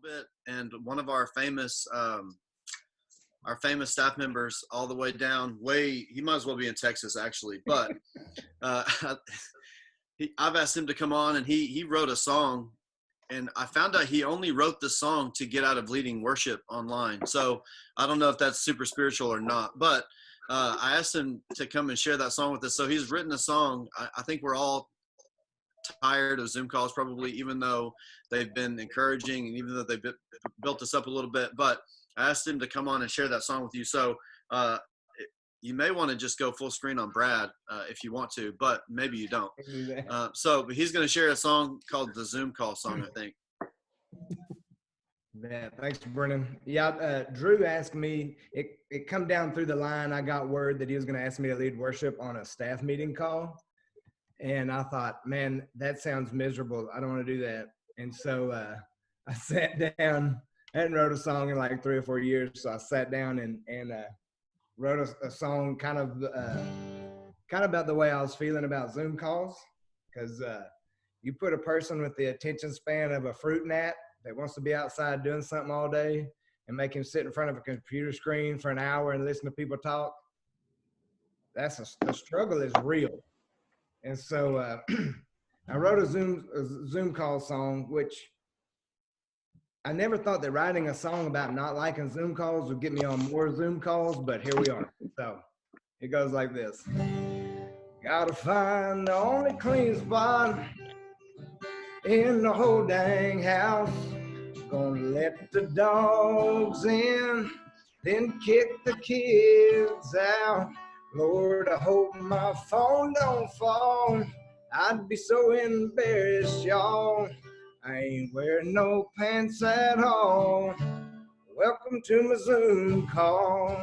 bit, and one of our famous staff members, all the way down, he might as well be in Texas actually, but uh, I've asked him to come on, and he wrote a song, and I found out he only wrote the song to get out of leading worship online. So I don't know if that's super spiritual or not, but I asked him to come and share that song with us. So he's written a song. I think we're all tired of Zoom calls probably, even though they've been encouraging and even though they've built us up a little bit, but I asked him to come on and share that song with you. So you may want to just go full screen on Brad if you want to, but maybe you don't. But he's going to share a song called the Zoom call song, I think. Yeah, thanks, Brennan. Yeah, Drew asked me, it come down through the line. I got word that he was going to ask me to lead worship on a staff meeting call. And I thought, man, that sounds miserable. I don't want to do that. And so I sat down. I hadn't wrote a song in like 3 or 4 years. So I sat down and wrote a song kind of about the way I was feeling about Zoom calls. Because you put a person with the attention span of a fruit gnat that wants to be outside doing something all day and make him sit in front of a computer screen for an hour and listen to people talk. The struggle is real. And so I wrote a Zoom call song, which I never thought that writing a song about not liking Zoom calls would get me on more Zoom calls, but here we are. So it goes like this. Gotta find the only clean spot in the whole dang house. Gonna let the dogs in, then kick the kids out. Lord, I hope my phone don't fall. I'd be so embarrassed, y'all. I ain't wearing no pants at all. Welcome to my Zoom call.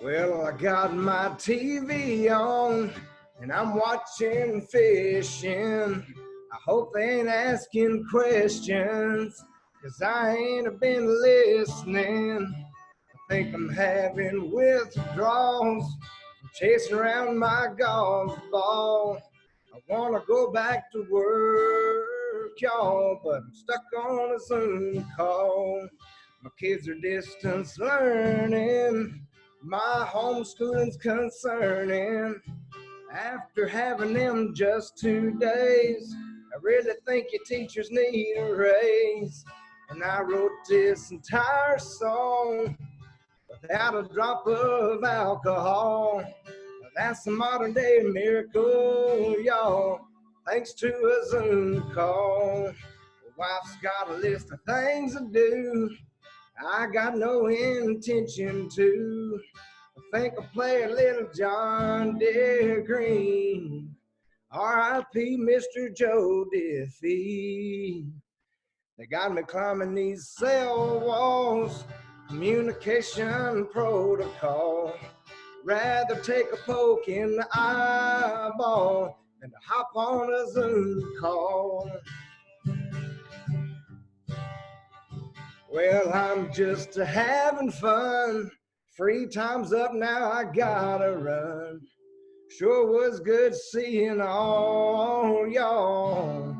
Well, I got my TV on and I'm watching fishing. I hope they ain't asking questions, 'cause I ain't been listening. I think I'm having withdrawals. I'm chasing around my golf ball. I wanna go back to work, y'all, but I'm stuck on a Zoom call. My kids are distance learning. My homeschooling's concerning. After having them just 2 days, I really think your teachers need a raise. And I wrote this entire song without a drop of alcohol. That's a modern day miracle, y'all, thanks to a Zoom call. The wife's got a list of things to do. I got no intention to. I think I'll play a little John Deere Green. R.I.P. Mr. Joe Diffie. They got me climbing these cell walls. Communication protocol. Rather take a poke in the eyeball than to hop on a Zoom call. Well, I'm just having fun. Free time's up now, I gotta run. Sure was good seeing all y'all,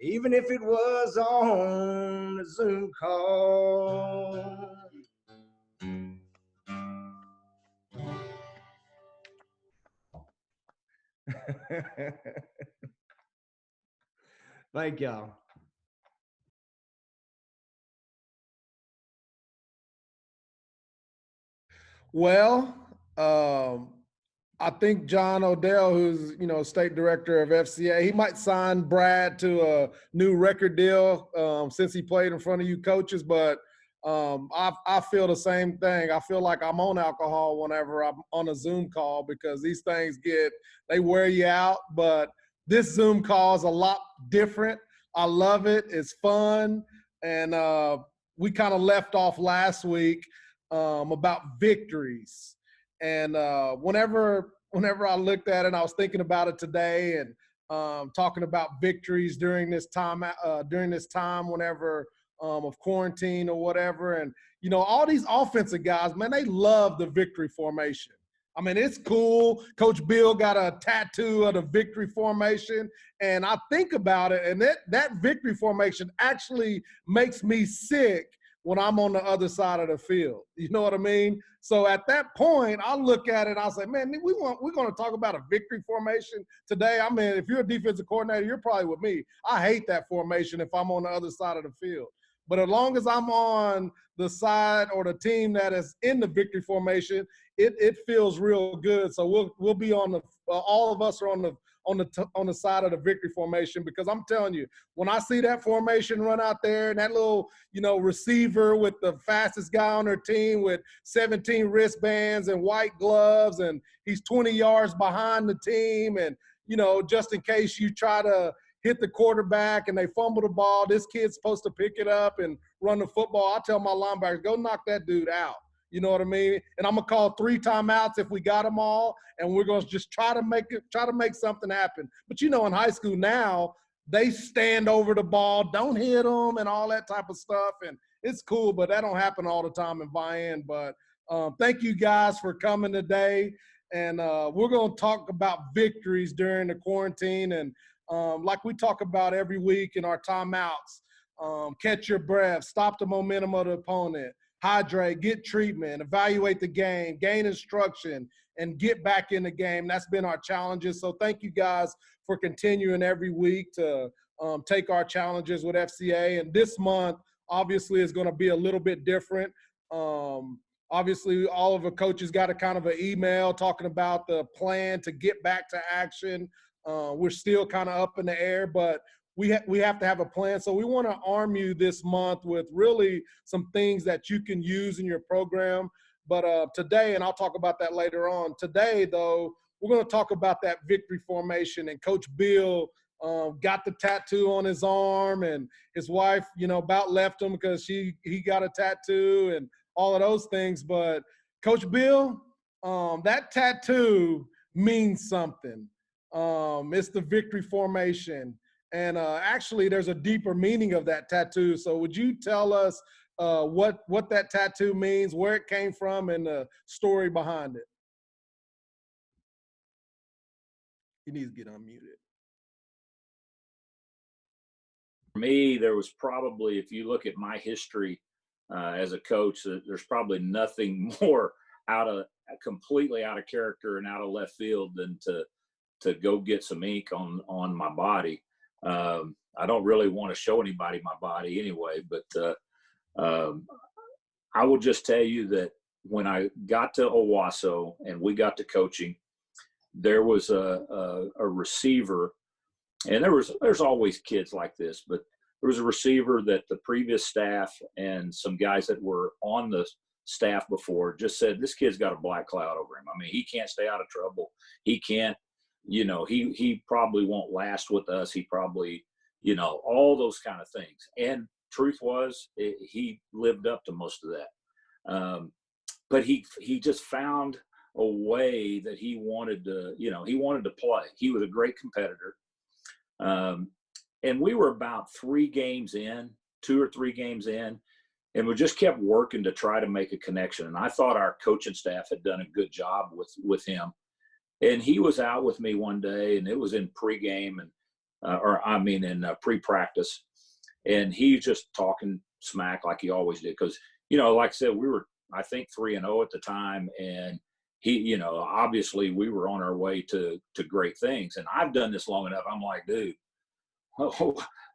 even if it was on a Zoom call. Thank y'all. Well, I think John Odell, who's, state director of FCA, he might sign Brad to a new record deal since he played in front of you coaches. But I feel the same thing. I feel like I'm on alcohol whenever I'm on a Zoom call, because these things they wear you out. But this Zoom call is a lot different. I love it. It's fun. And we kind of left off last week about victories. And whenever I looked at it, I was thinking about it today and talking about victories during this time, whenever of quarantine or whatever. And, all these offensive guys, man, they love the victory formation. I mean, it's cool. Coach Bill got a tattoo of the victory formation. And I think about it, and that victory formation actually makes me sick when I'm on the other side of the field. You know what I mean? So at that point, I look at it, I'll say, man, we're going to talk about a victory formation today. I mean, if you're a defensive coordinator, you're probably with me. I hate that formation if I'm on the other side of the field. But as long as I'm on the side or the team that is in the victory formation, it feels real good. So we'll be on the all of us are on the side of the victory formation, because I'm telling you, when I see that formation run out there and that little, receiver with the fastest guy on their team with 17 wristbands and white gloves, and he's 20 yards behind the team, and just in case you try to hit the quarterback and they fumble the ball, this kid's supposed to pick it up and run the football. I tell my linebackers, go knock that dude out. You know what I mean? And I'm gonna call 3 timeouts if we got them all, and we're gonna just try to make something happen. But in high school now, they stand over the ball, don't hit them, and all that type of stuff. And it's cool, but that don't happen all the time in buy-in. But thank you guys for coming today, and we're gonna talk about victories during the quarantine, and like we talk about every week in our timeouts. Catch your breath, stop the momentum of the opponent, hydrate, get treatment, evaluate the game, gain instruction, and get back in the game. That's been our challenges. So thank you guys for continuing every week to take our challenges with FCA. And this month, obviously, is going to be a little bit different. Obviously, all of the coaches got a kind of an email talking about the plan to get back to action. We're still kind of up in the air, but we have to have a plan. So we want to arm you this month with really some things that you can use in your program. But today, and I'll talk about that later on, today, though, we're going to talk about that victory formation. And Coach Bill got the tattoo on his arm, and his wife, about left him because he got a tattoo and all of those things. But Coach Bill, that tattoo means something. It's the victory formation. And actually, there's a deeper meaning of that tattoo. So would you tell us what that tattoo means, where it came from, and the story behind it? He needs to get unmuted. For me, there was probably, if you look at my history as a coach, there's probably nothing more completely out of character and out of left field than to go get some ink on my body. I don't really want to show anybody my body anyway, but I will just tell you that when I got to Owasso and we got to coaching, there was a receiver, and there's always kids like this, but there was a receiver that the previous staff and some guys that were on the staff before just said, this kid's got a black cloud over him. I mean, he can't stay out of trouble. He can't, he probably won't last with us. He probably, all those kind of things. And truth was, he lived up to most of that. But he just found a way that he wanted to play. He was a great competitor. And we were about 2 or 3 games in, and we just kept working to try to make a connection. And I thought our coaching staff had done a good job with him. And he was out with me one day, and it was in pregame in pre-practice. And he's just talking smack like he always did. Because, like I said, we were, I think, 3-0 at the time. And he, obviously we were on our way to great things. And I've done this long enough. I'm like, dude,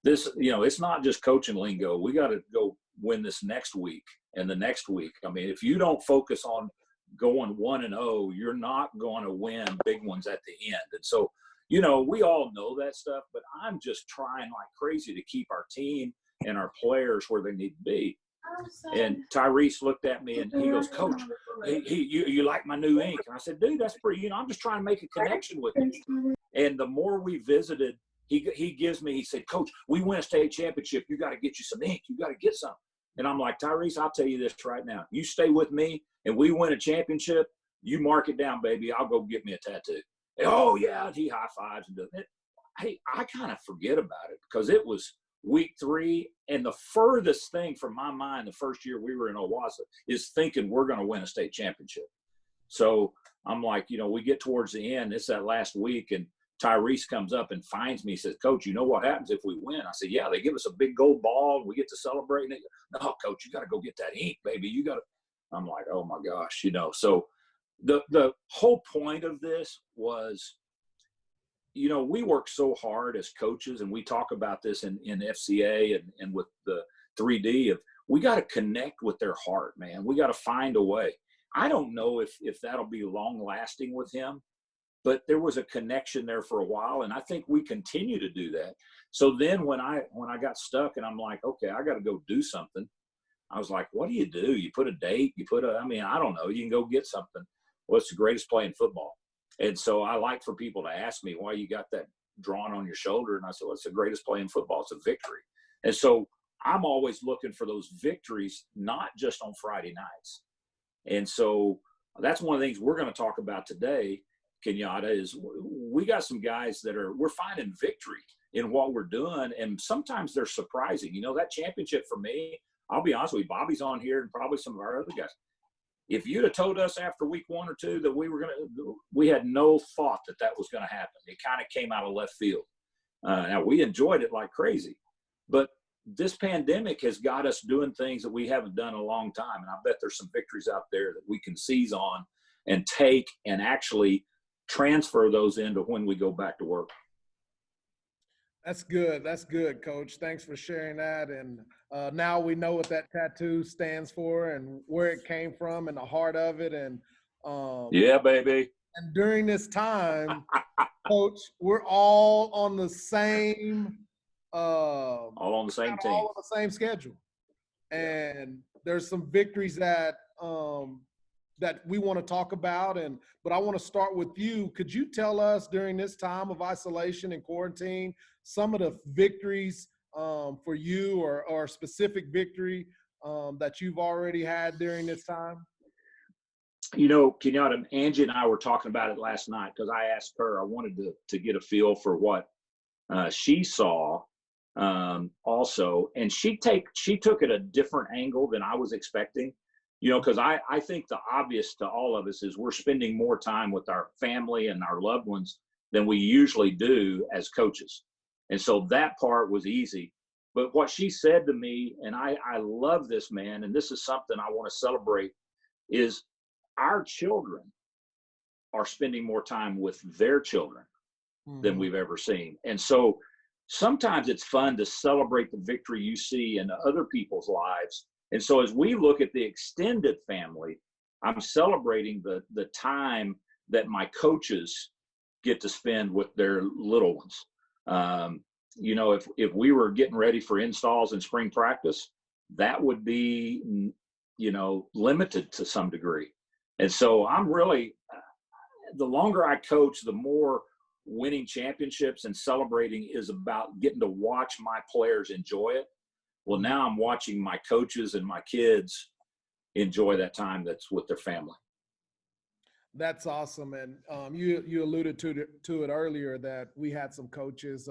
this, it's not just coaching lingo. We got to go win this next week and the next week. I mean, if you don't focus on going 1-0, you're not going to win big ones at the end. And so, we all know that stuff, but I'm just trying like crazy to keep our team and our players where they need to be. And Tyrese looked at me and he goes, Coach, you like my new ink? And I said, dude, that's pretty, I'm just trying to make a connection with you. And the more we visited, he said, Coach, we win a state championship. You got to get you some ink. You got to get some. And I'm like, Tyrese, I'll tell you this right now. You stay with me and we win a championship, you mark it down, baby. I'll go get me a tattoo. And, oh, yeah, he high fives and does it. Hey, I kind of forget about it because it was week 3. And the furthest thing from my mind the first year we were in Owasso is thinking we're going to win a state championship. So I'm like, we get towards the end, it's that last week, and Tyrese comes up and finds me, says, Coach, you know what happens if we win? I said, yeah, they give us a big gold ball, and we get to celebrate. And they go, no, Coach, you got to go get that ink, baby. You got to. I'm like, oh my gosh, so the whole point of this was, we work so hard as coaches, and we talk about this in FCA and with the 3D of, we got to connect with their heart, man. We got to find a way. I don't know if that'll be long lasting with him, but there was a connection there for a while, and I think we continue to do that. So then when I got stuck and I'm like, okay, I got to go do something, I was like, what do? You put a date, I don't know, you can go get something. What's the greatest play in football? And so I like for people to ask me why you got that drawn on your shoulder. And I said, well, it's the greatest play in football. It's a victory. And so I'm always looking for those victories, not just on Friday nights. And so that's one of the things we're going to talk about today, Kenyatta, is we got some guys that we're finding victory in what we're doing. And sometimes they're surprising. That championship for me, I'll be honest with you, Bobby's on here and probably some of our other guys. If you'd have told us after week 1 or 2 that we had no thought that was going to happen. It kind of came out of left field. Now we enjoyed it like crazy, but this pandemic has got us doing things that we haven't done in a long time. And I bet there's some victories out there that we can seize on and take and actually transfer those into when we go back to work. That's good. That's good, Coach. Thanks for sharing that. And now we know what that tattoo stands for and where it came from and the heart of it. And yeah, baby. And during this time, Coach, we're all on the same all on the same team, all on the same schedule. And there's some victories that that we want to talk about. But I want to start with you. Could you tell us during this time of isolation and quarantine, some of the victories for you or a specific victory that you've already had during this time? Kenyatta, Angie and I were talking about it last night because I asked her, I wanted to get a feel for what she saw also. And she took it a different angle than I was expecting. Because I think the obvious to all of us is we're spending more time with our family and our loved ones than we usually do as coaches. And so that part was easy. But what she said to me, and I love this, man, and this is something I want to celebrate, is our children are spending more time with their children than we've ever seen. And so sometimes it's fun to celebrate the victory you see in other people's lives. And so as we look at the extended family, I'm celebrating the time that my coaches get to spend with their little ones. If we were getting ready for installs in spring practice, that would be, limited to some degree. And so I'm really, the longer I coach, the more winning championships and celebrating is about getting to watch my players enjoy it. Well, now I'm watching my coaches and my kids enjoy that time that's with their family. That's awesome. And you alluded to it earlier that we had some coaches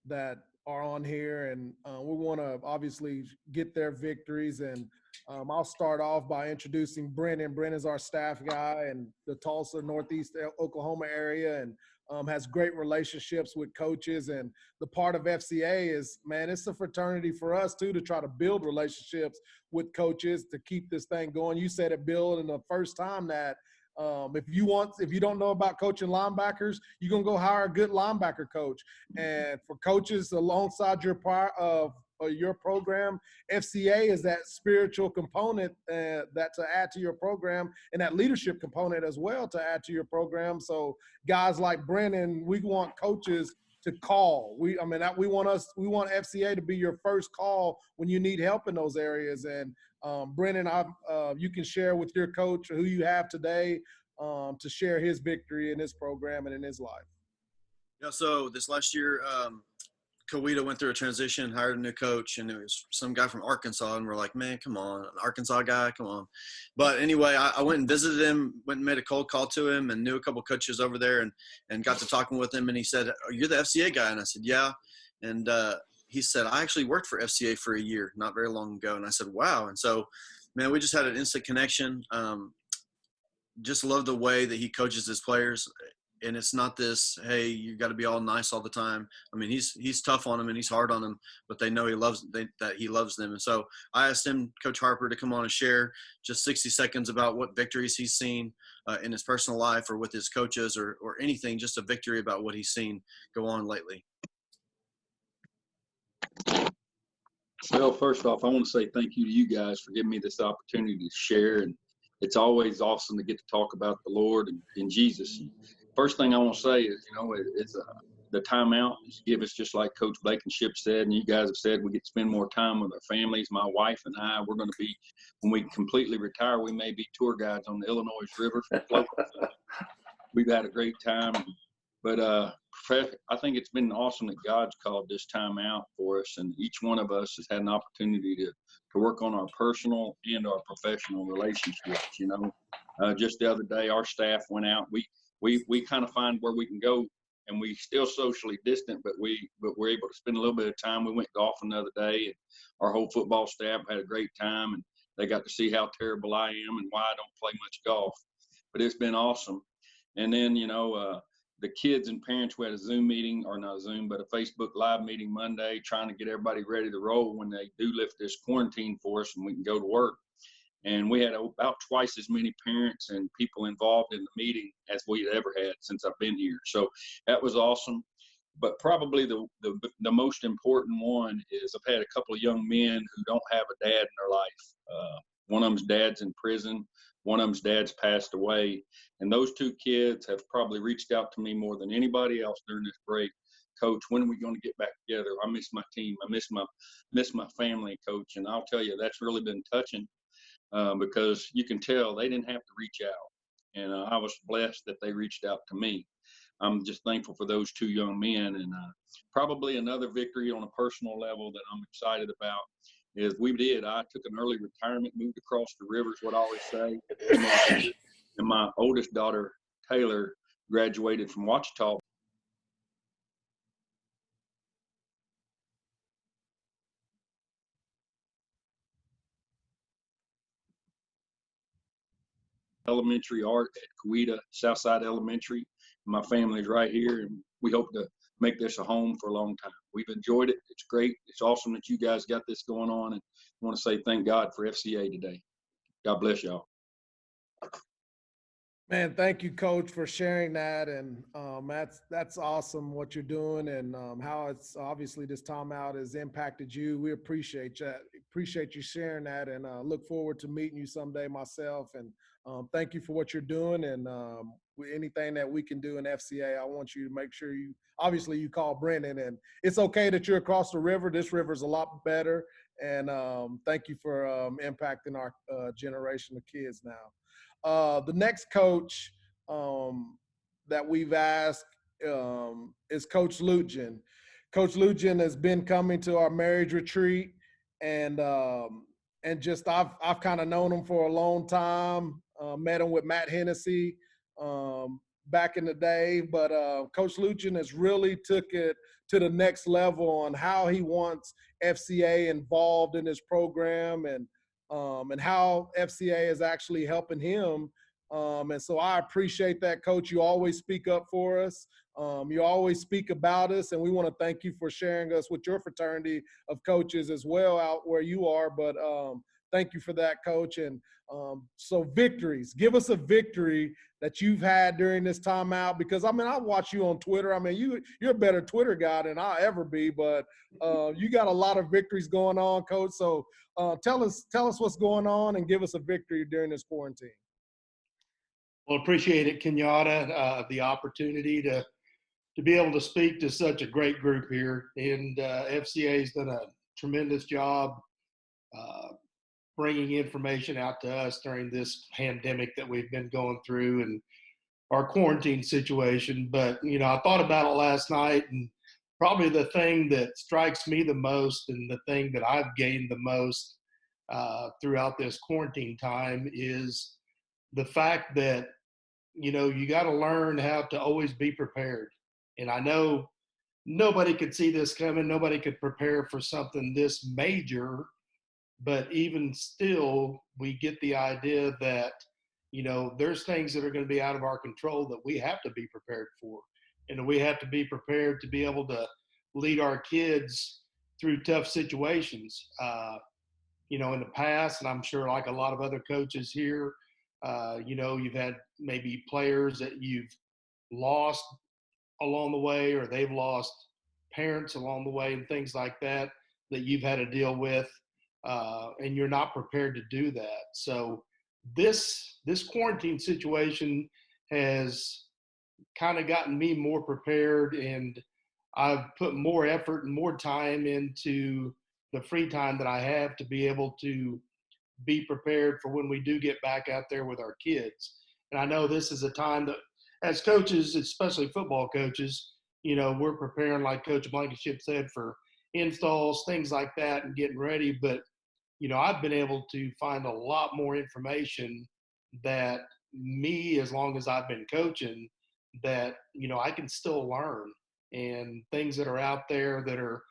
that are on here, and we want to obviously get their victories. And I'll start off by introducing Brennan. Brennan's our staff guy in the Tulsa, Northeast Oklahoma area, and has great relationships with coaches. And the part of FCA is, man, it's a fraternity for us too, to try to build relationships with coaches to keep this thing going. You said it, Bill, in the first time that if you don't know about coaching linebackers, you're going to go hire a good linebacker coach. And for coaches alongside your program, FCA is that spiritual component that to add to your program, and that leadership component as well to add to your program. So guys like Brennan, we want coaches to call. We want FCA to be your first call when you need help in those areas. And Brennan, you can share with your coach who you have today to share his victory in his program and in his life. Yeah. So this last year, Kawita went through a transition, hired a new coach, and it was some guy from Arkansas. And we're like, man, come on, an Arkansas guy, come on. But anyway, I went and visited him, went and made a cold call to him, and knew a couple coaches over there, and got to talking with him. And he said, "Oh, you're the FCA guy?" And I said, "Yeah." And he said, "I actually worked for FCA for a year, not very long ago." And I said, "Wow." And so, man, we just had an instant connection. just love the way that he coaches his players. And it's not this, hey, you got to be all nice all the time. I mean, he's tough on them and he's hard on them, but they know that he loves them. And so I asked him, Coach Harper, to come on and share just 60 seconds about what victories he's seen in his personal life or with his coaches or anything, just a victory about what he's seen go on lately. Well, first off, I want to say thank you to you guys for giving me this opportunity to share. And it's always awesome to get to talk about the Lord and Jesus. First thing I want to say is, it's the timeout is give us, just like Coach Blankenship said, and you guys have said, we get to spend more time with our families. My wife and I, we're going to be, when we completely retire, we may be tour guides on the Illinois River. We've had a great time. But I think it's been awesome that God's called this time out for us, and each one of us has had an opportunity to work on our personal and our professional relationships. Just the other day, our staff went out. We kind of find where we can go, and we still socially distant, but we're able to spend a little bit of time. We went golfing the other day, and our whole football staff had a great time, and they got to see how terrible I am and why I don't play much golf. But it's been awesome. And then, the kids and parents, we had a Zoom meeting, or not a Zoom, but a Facebook Live meeting Monday, trying to get everybody ready to roll when they do lift this quarantine for us and we can go to work. And we had about twice as many parents and people involved in the meeting as we've ever had since I've been here. So that was awesome. But probably the most important one is I've had a couple of young men who don't have a dad in their life. One of them's dad's in prison. One of them's dad's passed away. And those two kids have probably reached out to me more than anybody else during this break. Coach, when are we going to get back together? I miss my team. I miss my family, Coach. And I'll tell you, that's really been touching because you can tell they didn't have to reach out. And I was blessed that they reached out to me. I'm just thankful for those two young men. And probably another victory on a personal level that I'm excited about is I took an early retirement, moved across the river, is what I always say. And my oldest daughter, Taylor, graduated from Ouachita. Elementary art at Coweta Southside Elementary. My family's right here, and we hope to make this a home for a long time. We've enjoyed it. It's great. It's awesome that you guys got this going on, and I want to say thank God for FCA today. God bless y'all. Man, thank you, Coach, for sharing that. And that's awesome what you're doing and how it's obviously this timeout has impacted you. We appreciate that. Appreciate you sharing that, and look forward to meeting you someday myself. And thank you for what you're doing. And anything that we can do in FCA, I want you to make sure you call Brendan. And it's okay that you're across the river. This river is a lot better. And thank you for impacting our generation of kids now. The next coach that we've asked is Coach Lujan. Coach Lujan has been coming to our marriage retreat, and just I've kind of known him for a long time. Met him with Matt Hennessy back in the day, but Coach Lujan has really took it to the next level on how he wants FCA involved in his program and how FCA is actually helping him. And so I appreciate that, Coach. You always speak up for us. You always speak about us, and we want to thank you for sharing us with your fraternity of coaches as well out where you are. But thank you for that, Coach. And so victories, give us a victory that you've had during this timeout, because I watch you on Twitter. You're a better Twitter guy than I'll ever be, but you got a lot of victories going on, Coach. So tell us what's going on and give us a victory during this quarantine. Well, appreciate it, Kenyatta, the opportunity to be able to speak to such a great group here. And FCA's done a tremendous job bringing information out to us during this pandemic that we've been going through and our quarantine situation. But, I thought about it last night, and probably the thing that strikes me the most and the thing that I've gained the most throughout this quarantine time is the fact that, you got to learn how to always be prepared. And I know nobody could see this coming. Nobody could prepare for something this major. But even still, we get the idea that, there's things that are going to be out of our control that we have to be prepared for. And we have to be prepared to be able to lead our kids through tough situations. In the past, and I'm sure like a lot of other coaches here, you've had maybe players that you've lost along the way, or they've lost parents along the way and things like that you've had to deal with, and you're not prepared to do that. So this quarantine situation has kind of gotten me more prepared, and I've put more effort and more time into the free time that I have to be able to be prepared for when we do get back out there with our kids. And I know this is a time that, as coaches, especially football coaches, we're preparing, like Coach Blankenship said, for installs, things like that, and getting ready. But, I've been able to find a lot more information that me, as long as I've been coaching, that, I can still learn, and things that are out there that are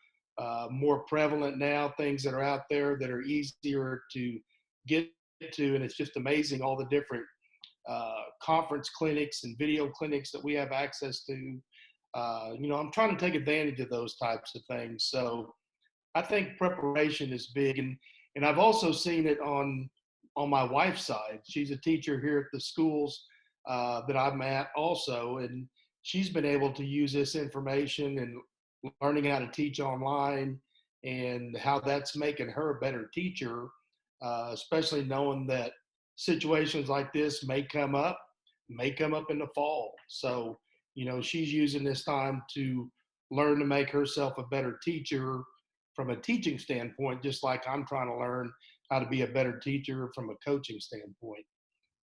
more prevalent now, things that are out there that are easier to get to. And it's just amazing all the different conference clinics and video clinics that we have access to. I'm trying to take advantage of those types of things. So I think preparation is big. And I've also seen it on my wife's side. She's a teacher here at the schools that I'm at also. And she's been able to use this information and learning how to teach online, and how that's making her a better teacher, especially knowing that situations like this may come up in the fall. So, she's using this time to learn to make herself a better teacher from a teaching standpoint, just like I'm trying to learn how to be a better teacher from a coaching standpoint.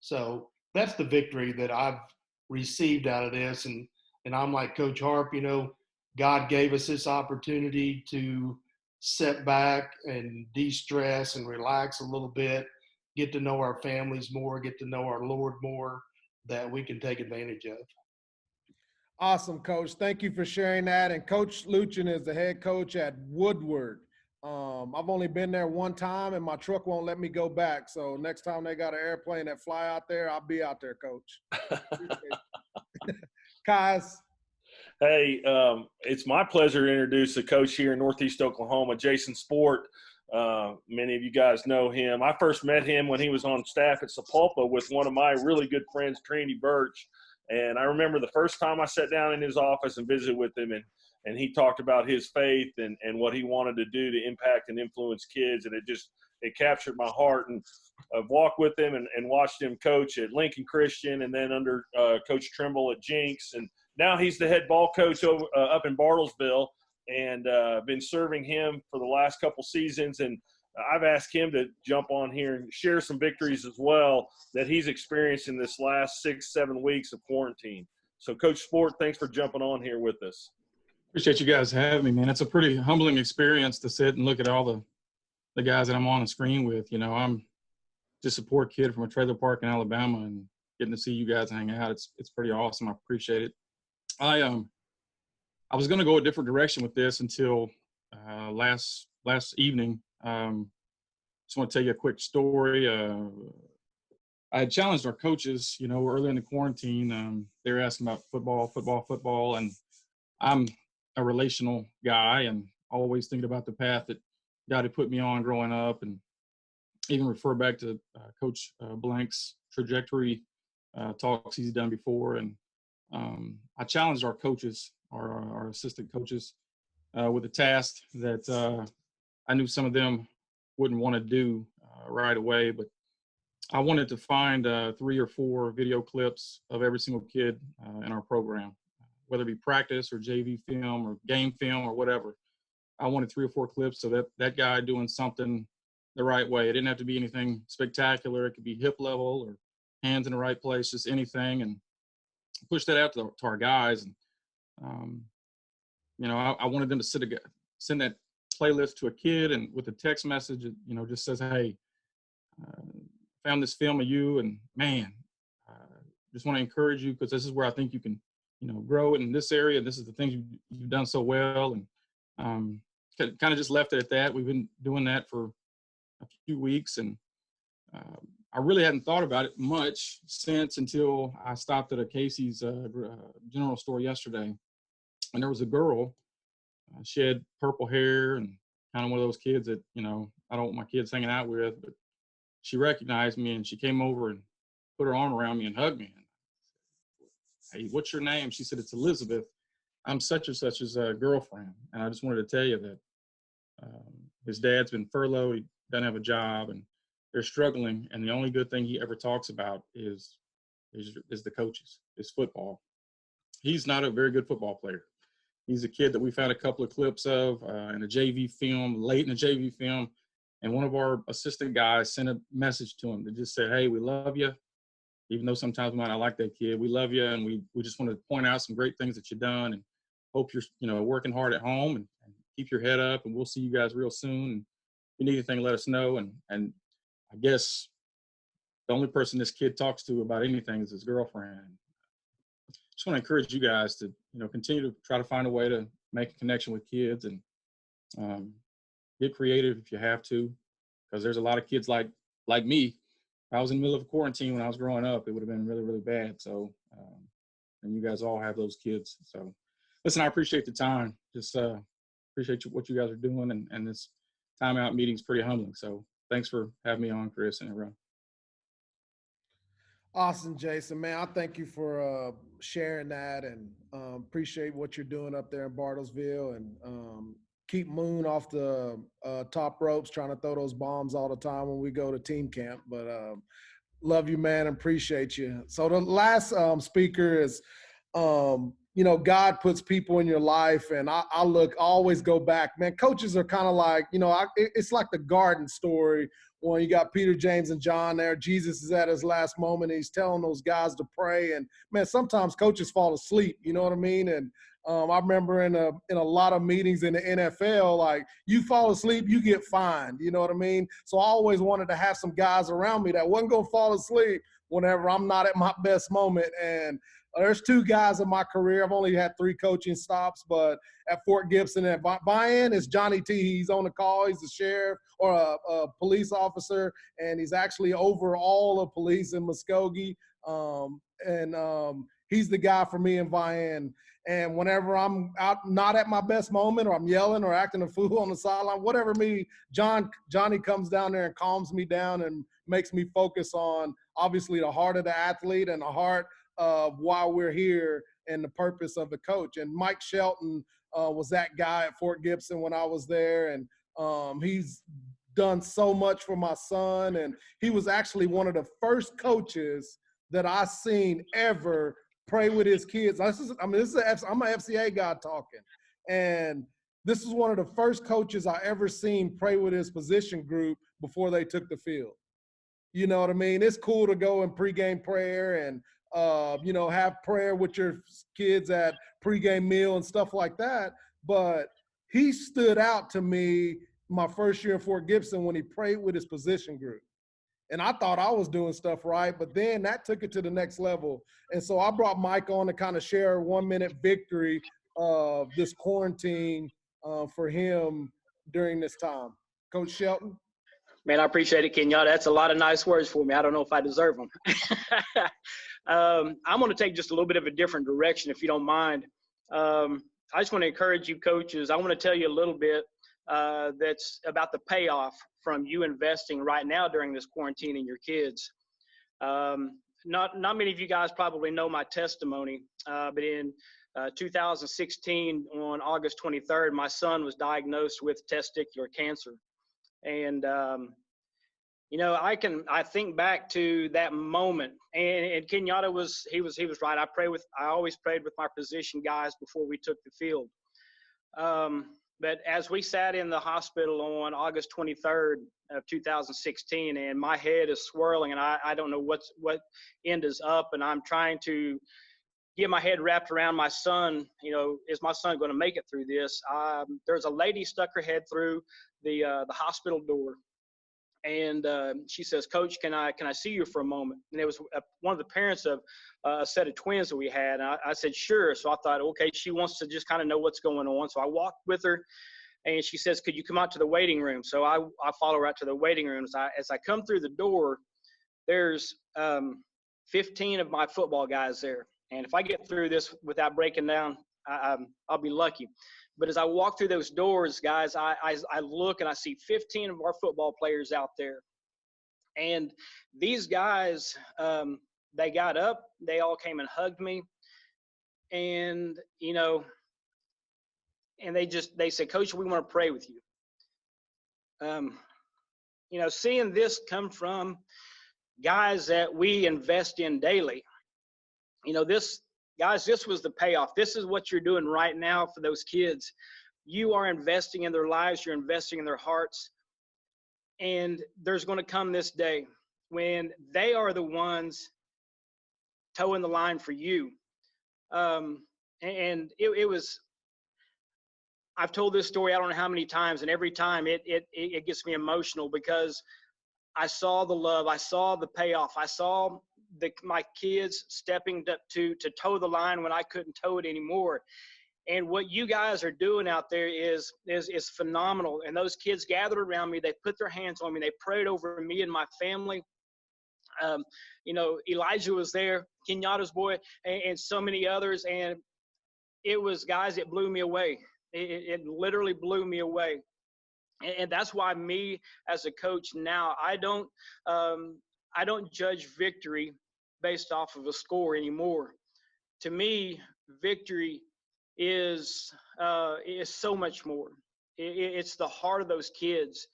So that's the victory that I've received out of this. And I'm like Coach Harp, God gave us this opportunity to sit back and de-stress and relax a little bit, get to know our families more, get to know our Lord more, that we can take advantage of. Awesome, Coach. Thank you for sharing that. And Coach Luchin is the head coach at Woodward. I've only been there one time, and my truck won't let me go back. So next time they got an airplane that fly out there, I'll be out there, Coach. Kaz. Hey, it's my pleasure to introduce a coach here in Northeast Oklahoma, Jason Sport. Many of you guys know him. I first met him when he was on staff at Sapulpa with one of my really good friends, Trinity Birch. And I remember the first time I sat down in his office and visited with him, and he talked about his faith and what he wanted to do to impact and influence kids. And it captured my heart. And I've walked with him and watched him coach at Lincoln Christian, and then under Coach Trimble at Jinx. And now he's the head ball coach up in Bartlesville, and been serving him for the last couple seasons. And I've asked him to jump on here and share some victories as well that he's experienced in this last 6-7 weeks of quarantine. So, Coach Sport, thanks for jumping on here with us. Appreciate you guys having me, man. It's a pretty humbling experience to sit and look at all the guys that I'm on the screen with. I'm just a poor kid from a trailer park in Alabama, and getting to see you guys hang out, it's pretty awesome. I appreciate it. I was going to go a different direction with this until last evening. Just want to tell you a quick story. I had challenged our coaches, early in the quarantine. They were asking about football, and I'm a relational guy and always thinking about the path that God had put me on growing up, and even refer back to Coach Blank's trajectory talks he's done before. And I challenged our coaches, our assistant coaches, with a task that I knew some of them wouldn't want to do right away, but I wanted to find 3 or 4 video clips of every single kid in our program, whether it be practice or JV film or game film or whatever. I wanted 3 or 4 clips of that guy doing something the right way. It didn't have to be anything spectacular. It could be hip level or hands in the right place, just anything, and push that out to our guys. And I wanted them to send that playlist to a kid, and with a text message, just says, "Hey, found this film of you, and man, just want to encourage you because this is where I think you can, grow in this area. This is the things you've done so well." And kind of just left it at that. We've been doing that for a few weeks, and I really hadn't thought about it much until I stopped at a Casey's general store yesterday, and there was a girl. She had purple hair and kind of one of those kids that, I don't want my kids hanging out with, but she recognized me and she came over and put her arm around me and hugged me. Hey, what's your name? She said, it's Elizabeth. I'm such and such's girlfriend. And I just wanted to tell you that his dad's been furloughed. He doesn't have a job and they're struggling. And the only good thing he ever talks about is the coaches, is football. He's not a very good football player. He's a kid that we found a couple of clips of in a JV film, late in a JV film. And one of our assistant guys sent a message to him that just said, hey, we love you. Even though sometimes we might not like that kid, we love you. And we just want to point out some great things that you've done and hope you're, working hard at home and keep your head up. And we'll see you guys real soon. And if you need anything, let us know. And I guess the only person this kid talks to about anything is his girlfriend. Just want to encourage you guys to, continue to try to find a way to make a connection with kids and get creative if you have to, because there's a lot of kids like me. If I was in the middle of a quarantine when I was growing up, it would have been really, really bad. So, and you guys all have those kids. So, listen, I appreciate the time. Just appreciate what you guys are doing, and this timeout meeting is pretty humbling. So, thanks for having me on, Chris and everyone. Awesome, Jason, man. I thank you for sharing that and appreciate what you're doing up there in Bartlesville, and keep Moon off the top ropes trying to throw those bombs all the time when we go to team camp. But love you, man, and appreciate you. So the last speaker is, God puts people in your life, and I always go back, man. Coaches are kind of like, it's like the garden story when you got Peter, James, and John there. Jesus is at his last moment, and he's telling those guys to pray. And man, sometimes coaches fall asleep. You know what I mean? And I remember in a lot of meetings in the NFL, like, you fall asleep, you get fined. You know what I mean? So I always wanted to have some guys around me that wasn't gonna fall asleep whenever I'm not at my best moment. And there's two guys in my career. I've only had 3 coaching stops, but at Fort Gibson and Vian is Johnny T. He's on the call. He's a sheriff or a police officer, and he's actually over all of police in Muskogee. He's the guy for me in Vian. And whenever I'm out, not at my best moment, or I'm yelling or acting a fool on the sideline, whatever Johnny comes down there and calms me down and makes me focus on, obviously, the heart of the athlete and the heart of why we're here and the purpose of the coach. And Mike Shelton was that guy at Fort Gibson when I was there. And he's done so much for my son. And he was actually one of the first coaches that I seen ever pray with his kids. I'm an FCA guy talking. And this is one of the first coaches I ever seen pray with his position group before they took the field. You know what I mean? It's cool to go in pregame prayer and, have prayer with your kids at pregame meal and stuff like that. But he stood out to me my first year in Fort Gibson when he prayed with his position group. And I thought I was doing stuff right, but then that took it to the next level. And so I brought Mike on to kind of share a 1-minute victory of this quarantine for him during this time. Coach Shelton? Man, I appreciate it, Kenyatta. That's a lot of nice words for me. I don't know if I deserve them. I'm going to take just a little bit of a different direction, if you don't mind. I just want to encourage you, coaches. I want to tell you a little bit that's about the payoff from you investing right now during this quarantine in your kids. Not many of you guys probably know my testimony, but in 2016, on August 23rd, my son was diagnosed with testicular cancer. And, I think back to that moment, and Kenyatta was right. I always prayed with my position guys before we took the field. But as we sat in the hospital on August 23rd of 2016, and my head is swirling, and I don't know what end is up, and I'm trying to get my head wrapped around my son. Is my son going to make it through this? There's a lady stuck her head through the hospital door, and she says, "Coach, can I see you for a moment?" And it was one of the parents of a set of twins that we had. And I said, "Sure." So I thought, okay, she wants to just kind of know what's going on. So I walked with her, and she says, "Could you come out to the waiting room?" So I follow her out to the waiting room. As I come through the door, There's 15 of my football guys there. And if I get through this without breaking down, I'll be lucky. But as I walk through those doors, guys, I look and I see 15 of our football players out there. And these guys, they got up, they all came and hugged me. And, you know, and they said, Coach, we want to pray with you. You know, seeing this come from guys that we invest in daily, you know, this was the payoff. This is what you're doing right now for those kids. You are investing in their lives. You're investing in their hearts. And there's going to come this day when they are the ones towing the line for you. And it was, I've told this story I don't know how many times, and every time it gets me emotional because I saw the love, I saw the payoff, I saw my kids stepping up to toe the line when I couldn't tow it anymore. And what you guys are doing out there is phenomenal. And those kids gathered around me, they put their hands on me, they prayed over me and my family. You know, Elijah was there, Kenyatta's boy, and so many others. And it was, guys, it blew me away. It literally blew me away. And that's why me as a coach now, I don't judge victory based off of a score anymore. To me, victory is so much more. It's the heart of those kids.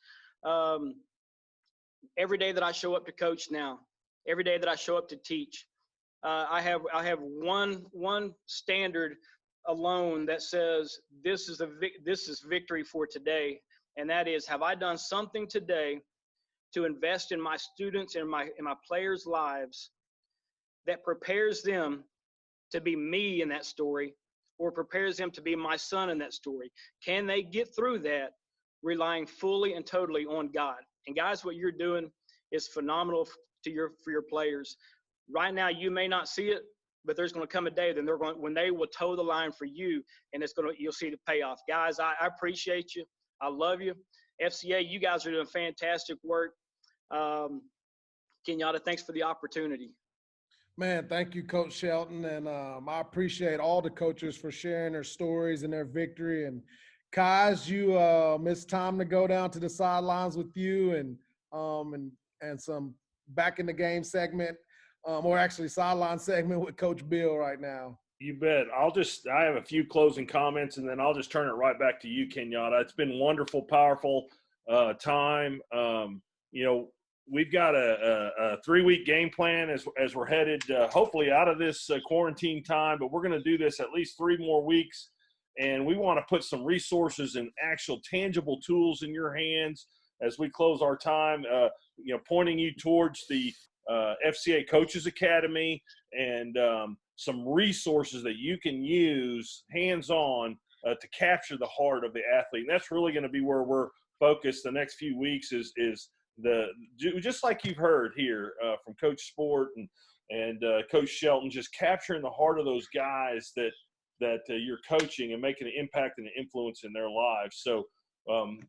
Every day that I show up to coach now, every day that I show up to teach, I have one standard alone that says this is victory for today, and that is, have I done something today to invest in my students and my players' lives that prepares them to be me in that story, or prepares them to be my son in that story? Can they get through that relying fully and totally on God? And guys, what you're doing is phenomenal for your players. Right now, you may not see it, but there's going to come a day when they will toe the line for you, and you'll see the payoff. Guys, I appreciate you. I love you. FCA, you guys are doing fantastic work. Kenyatta, thanks for the opportunity. Man, thank you, Coach Shelton. And I appreciate all the coaches for sharing their stories and their victory. And Kaz, it's time to go down to the sidelines with you and some back in the game segment, or actually sideline segment with Coach Bill right now. You bet. I have a few closing comments, and then I'll just turn it right back to you, Kenyatta. It's been wonderful, powerful time. You know, we've got a 3-week game plan as we're headed hopefully out of this quarantine time, but we're going to do this at least 3 more weeks. And we want to put some resources and actual tangible tools in your hands as we close our time, you know, pointing you towards the FCA Coaches Academy and some resources that you can use hands-on to capture the heart of the athlete. And that's really going to be where we're focused the next few weeks is just like you've heard here from Coach Sport and Coach Shelton, just capturing the heart of those guys that you're coaching and making an impact and an influence in their lives. So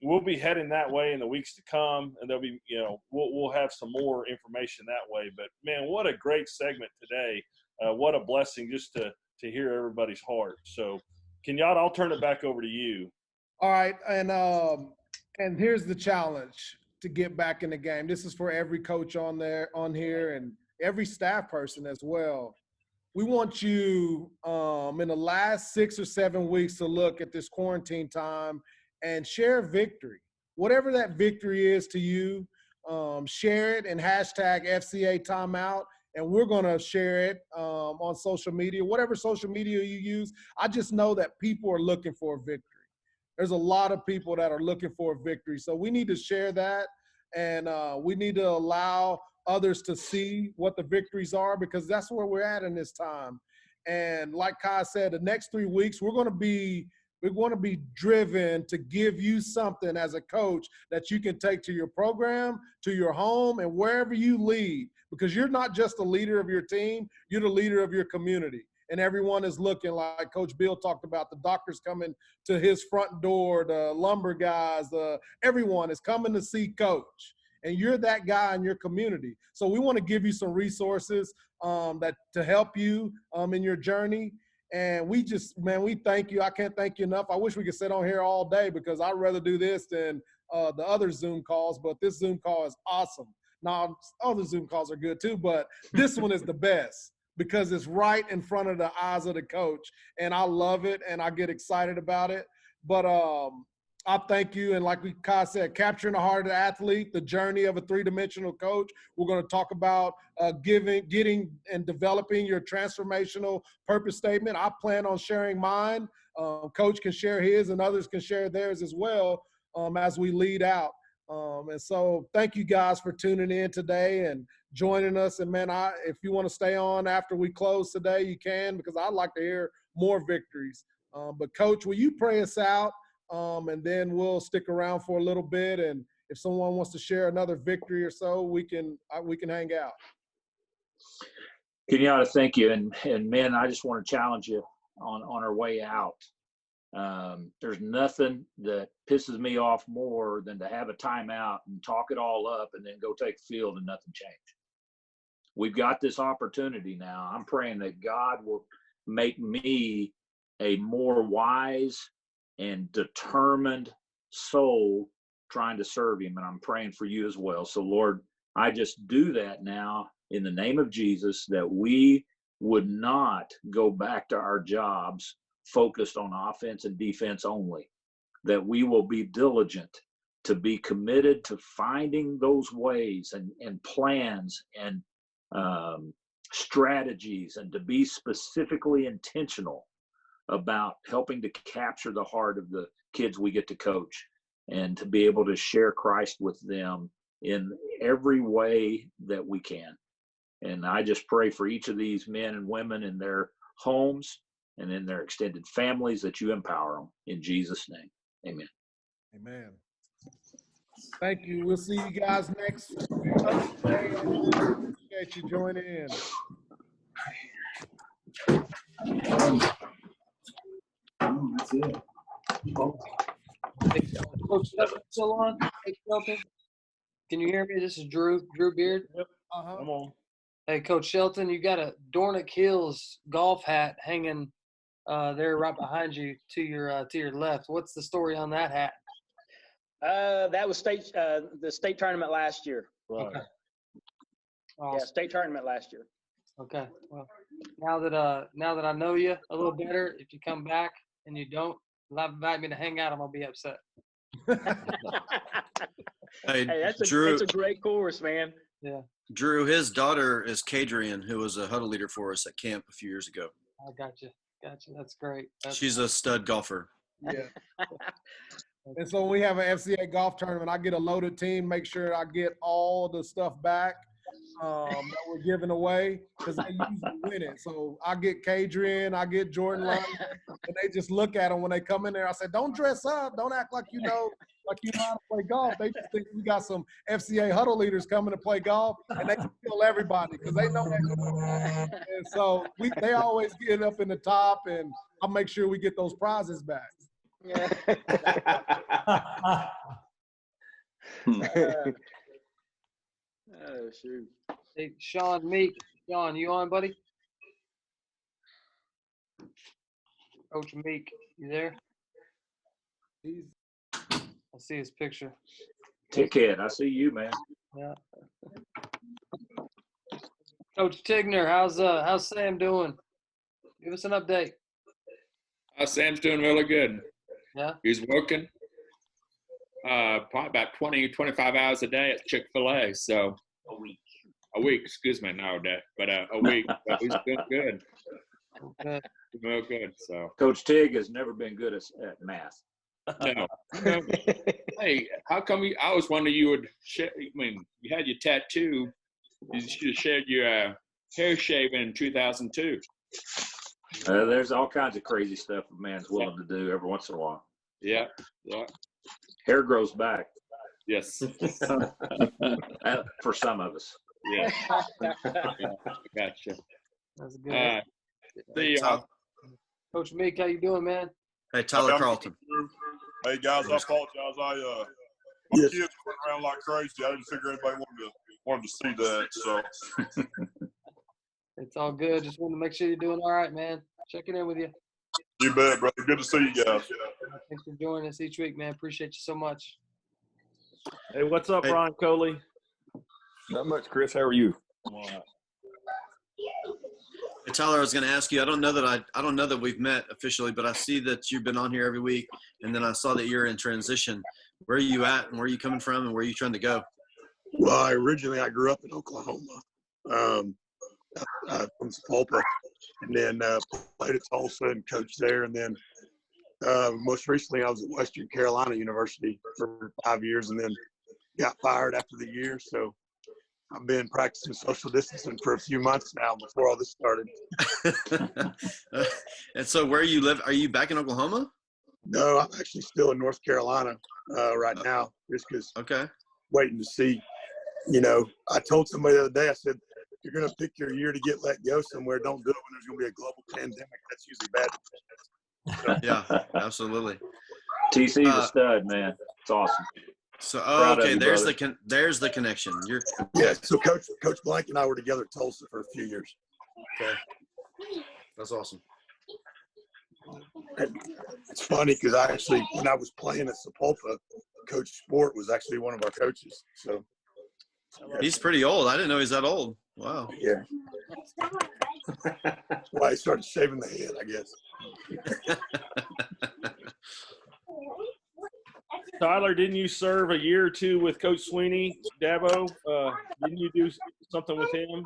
we'll be heading that way in the weeks to come, and there'll be, you know, we'll have some more information that way. But man, what a great segment today! What a blessing just to hear everybody's heart. So, Kenyatta, I'll turn it back over to you. All right, and here's the challenge to get back in the game. This is for every coach on here, and every staff person as well. We want you in the last 6 or 7 weeks to look at this quarantine time and share victory. Whatever that victory is to you, share it and hashtag FCA Timeout. And we're going to share it on social media, whatever social media you use. I just know that people are looking for a victory. There's a lot of people that are looking for a victory. So we need to share that, and we need to allow others to see what the victories are, because that's where we're at in this time. And like Kai said, the next 3 weeks, we're going to be driven to give you something as a coach that you can take to your program, to your home, and wherever you lead, because you're not just the leader of your team, you're the leader of your community. And everyone is looking, like Coach Bill talked about, the doctors coming to his front door, the lumber guys, everyone is coming to see Coach. and you're that guy in your community. So we want to give you some resources that to help you in your journey. And we thank you. I can't thank you enough. I wish we could sit on here all day because I'd rather do this than the other Zoom calls, but this Zoom call is awesome. Now, other Zoom calls are good too, but this one is the best because it's right in front of the eyes of the coach, and I love it, and I get excited about it. But I thank you, and like Kai said, capturing the heart of the athlete, the journey of a three-dimensional coach. We're going to talk about getting and developing your transformational purpose statement. I plan on sharing mine. Coach can share his, and others can share theirs as well as we lead out. And so thank you guys for tuning in today and joining us. And man, if you want to stay on after we close today, you can, because I'd like to hear more victories. But Coach, will you pray us out? And then we'll stick around for a little bit. And if someone wants to share another victory or so, we can hang out. Kenyatta, thank you. And men, I just want to challenge you on our way out. There's nothing that pisses me off more than to have a timeout and talk it all up and then go take the field and nothing change. We've got this opportunity now. I'm praying that God will make me a more wise and determined soul trying to serve him. And I'm praying for you as well. So Lord, I just do that now in the name of Jesus, that we would not go back to our jobs focused on offense and defense only, that we will be diligent to be committed to finding those ways and plans and strategies, and to be specifically intentional about helping to capture the heart of the kids we get to coach, and to be able to share Christ with them in every way that we can. And I just pray for each of these men and women in their homes and in their extended families, that you empower them in Jesus' name. Amen. Amen. Thank you. We'll see you guys next Thursday. Appreciate you joining in. That's it. Hey, Coach Shelton still on? Hey, Shelton, can you hear me? This is Drew Beard. Yep. I'm on. Hey, Coach Shelton, you got a Dornick Hills golf hat hanging there right behind you to your left. What's the story on that hat? That was the state tournament last year. Right. Okay. Yeah, Awesome. state tournament last year. Okay. Well, now that I know you a little better, if you come back and you don't invite me to hang out, I'm gonna be upset. Hey, that's Drew, it's a great course, man. Yeah, Drew, his daughter is Kadrian, who was a huddle leader for us at camp a few years ago. I got you. That's great. She's a stud golfer. Yeah. And so when we have an FCA golf tournament, I get a loaded team, make sure I get all the stuff back that we're giving away, because they usually win it. So I get Kadrian, I get Jordan London, and they just look at them when they come in there. I say, don't dress up. Don't act like you know how to play golf. They just think we got some FCA huddle leaders coming to play golf, and they kill everybody because they know that. And so they always get up in the top, and I'll make sure we get those prizes back. Oh, shoot. Hey, Sean Meek. Sean, you on, buddy? Coach Meek, you there? I see his picture. Tickhead, I see you, man. Yeah. Coach Tigner, how's Sam doing? Give us an update. Sam's doing really good. Yeah. He's working probably about 20, 25 hours a day at Chick-fil-A. So a week, excuse me, not a day, but a week. So he's doing good. Good. He's real good. So Coach Tig has never been good at math. no. Hey, how come I always wondered you would share, I mean, you had your tattoo. You should have shared your hair shaving in 2002. There's all kinds of crazy stuff a man's willing to do every once in a while. Yeah. Hair grows back. Yes. For some of us. Yeah. Gotcha. That's good. See you. Coach Meek, how you doing, man? Hey, Tyler Carlton. Hey guys, I apologize. My Yes. kids went around like crazy. I didn't figure anybody wanted to see that. So It's all good. Just wanted to make sure you're doing all right, man. Checking in with you. you bet, brother. Good to see you guys. Thanks for joining us each week, man. Appreciate you so much. Hey, what's up, Hey. Ron Coley? Not much, Chris. How are you? Hey, Tyler, I was going to ask you. I don't know that we've met officially, but I see that you've been on here every week, and then I saw that you're in transition. Where are you at, and where are you coming from, and where are you trying to go? Well, I grew up in Oklahoma. I'm from Sapulpa, and then played at Tulsa and coached there. And then most recently, I was at Western Carolina University for 5 years, and then got fired after the year. So I've been practicing social distancing for a few months now before all this started. And so where you live, are you back in Oklahoma? No, I'm actually still in North Carolina right now, just because Okay. waiting to see. I told somebody the other day, I said, you're going to pick your year to get let go somewhere. Don't do it when there's going to be a global pandemic. That's usually bad. Yeah, absolutely. TC's a stud, man. It's awesome. So, Proud of okay, you, there's the connection. Yeah, so Coach Blank and I were together at Tulsa for a few years. Okay. That's awesome. And it's funny because when I was playing at Sapulpa, Coach Sport was actually one of our coaches. So He's pretty old. I didn't know he's that old. Wow. yeah. That's why I started shaving the head, I guess. Tyler, didn't you serve a year or two with Coach Sweeney, Dabo? Didn't you do something with him?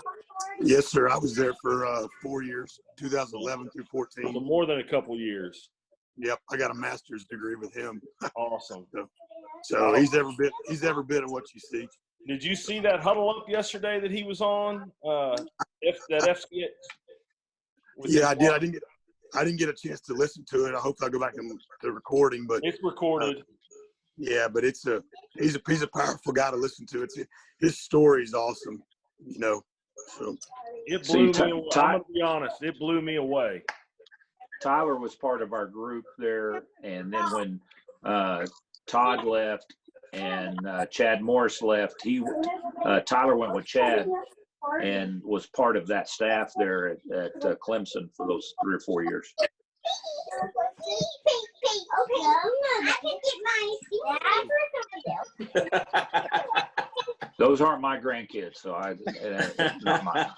Yes, sir. I was there for 4 years, 2011 through 14. So more than a couple years. Yep, I got a master's degree with him. Awesome. So he's every bit of what you see. Did you see that huddle up yesterday that he was on? That FCA? Yeah, I did. I didn't get a chance to listen to it. I hope I go back and the recording, but It's recorded. yeah, but he's a powerful guy to listen to. His story is awesome, So It blew me away. I'm going to be honest. It blew me away. Tyler was part of our group there, and then when Todd left and Chad Morris left, Tyler went with Chad and was part of that staff there at Clemson for those 3 or 4 years. Those aren't my grandkids, so not mine.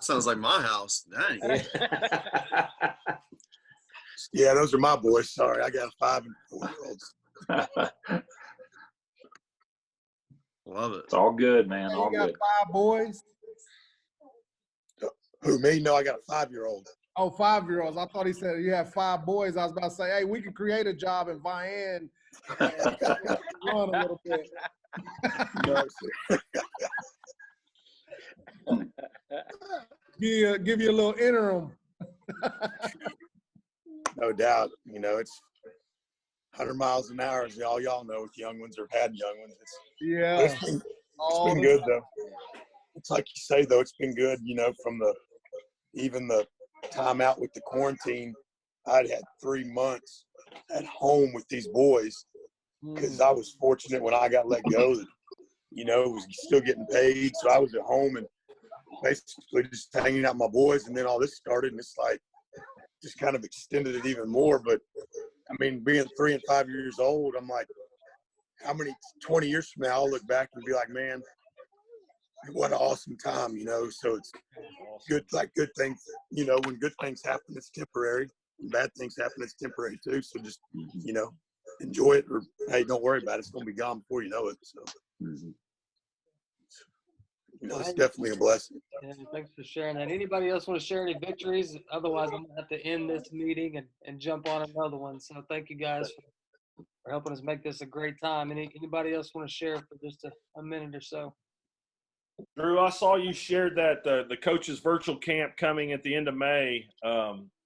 Sounds like my house. Dang. Yeah, those are my boys. Sorry, I got 5 and 4-year-olds. Love it. It's all good, man. All You got good. 5 boys? Who, me? No, I got a 5-year-old. Oh, 5-year-olds. I thought he said you have 5 boys. I was about to say, hey, we could create a job in Vian and run a little bit. No, Give you a little interim. no doubt. It's 100 miles an hour, as y'all know, with young ones or had young ones. It's been good, though. It's like you say, though, it's been good, from even the timeout with the quarantine. I'd had 3 months at home with these boys because I was fortunate when I got let go that, was still getting paid. So I was at home and basically just hanging out with my boys. And then all this started, and it's like just kind of extended it even more. But, I mean, being 3 and 5 years old, I'm like, 20 years from now, I'll look back and be like, man, what an awesome time, So it's good, like good things, when good things happen, it's temporary. When bad things happen, it's temporary too. So just, enjoy it, or hey, don't worry about it. It's going to be gone before you know it. So, it's definitely a blessing. Yeah, thanks for sharing that. Anybody else want to share any victories? Otherwise, I'm going to have to end this meeting and jump on another one. So thank you guys for helping us make this a great time. Anybody else want to share for just a minute or so? Drew, I saw you shared that the coaches virtual camp coming at the end of May.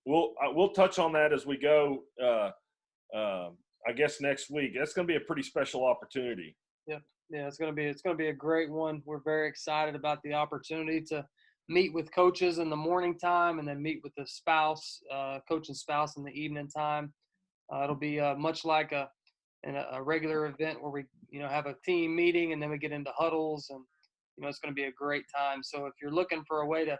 We'll touch on that as we go. I guess next week. That's going to be a pretty special opportunity. Yep. Yeah, it's going to be a great one. We're very excited about the opportunity to meet with coaches in the morning time and then meet with the spouse, coach and spouse in the evening time. It'll be much like a and a regular event where we, have a team meeting and then we get into huddles, and, it's going to be a great time. So if you're looking for a way to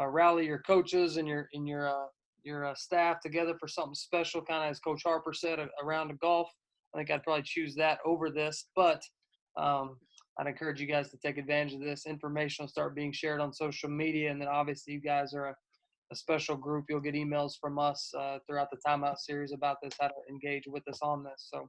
rally your coaches and your staff together for something special, kind of as Coach Harper said, around a golf, I think I'd probably choose that over this. But I'd encourage you guys to take advantage of this. Information will start being shared on social media, and then obviously you guys are a special group. You'll get emails from us throughout the Timeout series about this, how to engage with us on this. So